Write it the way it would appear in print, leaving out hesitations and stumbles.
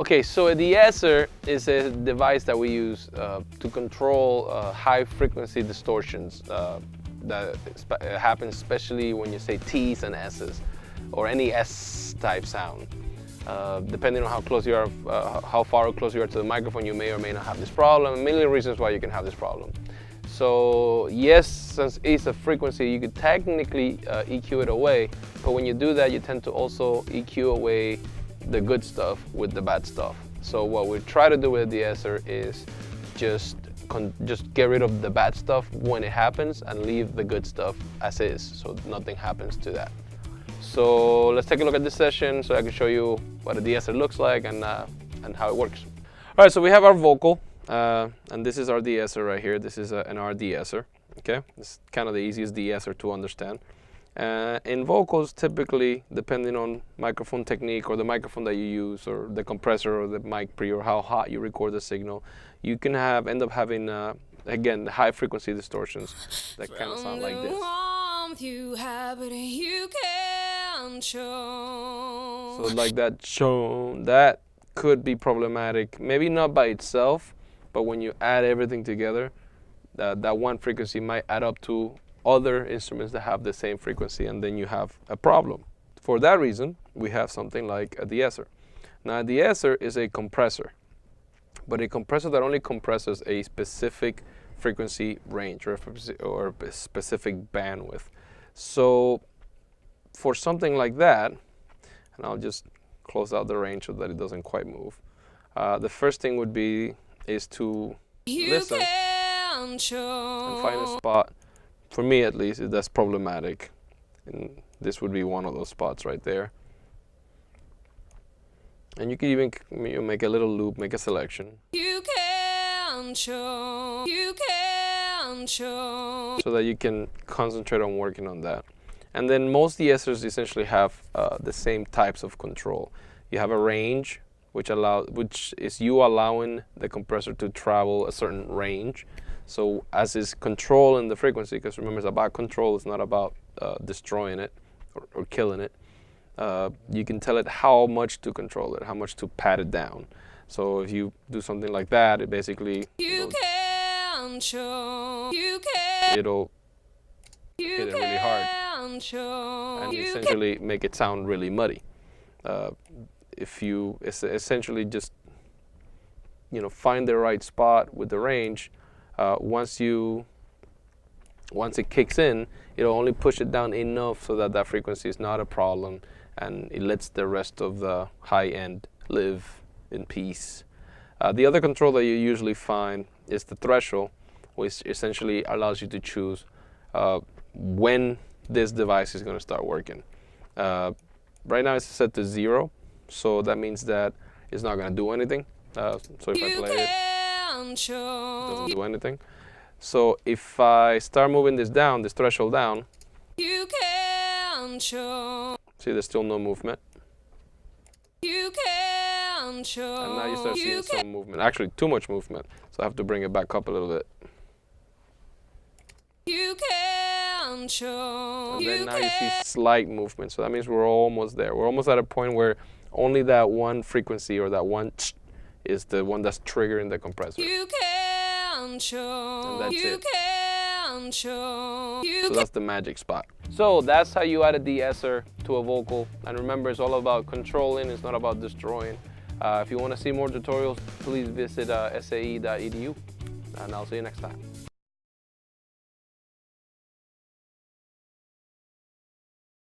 Okay, so a De-Esser is a device that we use to control high frequency distortions that happens especially when you say T's and S's or any S type sound. Depending on how close you are, how far or close you are to the microphone, you may or may not have this problem. A million reasons why you can have this problem. So yes, since it's a frequency, you could technically EQ it away, but when you do that, you tend to also EQ away the good stuff with the bad stuff. So what we try to do with the De-Esser is just get rid of the bad stuff when it happens and leave the good stuff as is, so nothing happens to that. So let's take a look at this session so I can show you what a De-Esser looks like and how it works. All right, so we have our vocal, and this is our De-Esser right here. This is an R De-Esser, okay? It's kind of the easiest De-Esser to understand. In vocals, typically, depending on microphone technique or the microphone that you use or the compressor or the mic pre or how hot you record the signal, you can end up having, again, high frequency distortions that kind of sound like this. So like that that could be problematic, maybe not by itself, but when you add everything together, that one frequency might add up to other instruments that have the same frequency, and then you have a problem. For that reason, we have something like a De-Esser. Now, a De-Esser is a compressor, but a compressor that only compresses a specific frequency range or a specific bandwidth. So for something like that, and I'll just close out the range so that it doesn't quite move. The first thing would be to listen and find a spot. For me, at least, that's problematic, and this would be one of those spots right there. And you can even make a little loop, make a selection. So that you can concentrate on working on that. And then most De-Essers essentially have the same types of control. You have a range, which is you allowing the compressor to travel a certain range. So as is controlling the frequency, because remember, it's about control, it's not about destroying it or killing it. You can tell it how much to control it, how much to pat it down. So if you do something like that, it basically it'll hit it really hard and essentially make it sound really muddy. If you essentially just find the right spot with the range, once it kicks in, it'll only push it down enough so that that frequency is not a problem, and it lets the rest of the high end live in peace. The other control that you usually find is the threshold, which essentially allows you to choose when this device is going to start working. Right now it's set to 0, so that means that it's not going to do anything. So if I play it, it doesn't do anything. So if I start moving this down, this threshold down, see, there's still no movement. And now you start seeing some movement, actually too much movement, so I have to bring it back up a little bit. And then now you see slight movement, so that means we're almost there. We're almost at a point where only that one frequency or that one is the one that's triggering the compressor. And that's it. So that's the magic spot. So that's how you add a De-Esser to a vocal. And remember, it's all about controlling, it's not about destroying. If you want to see more tutorials, please visit SAE.edu, and I'll see you next time.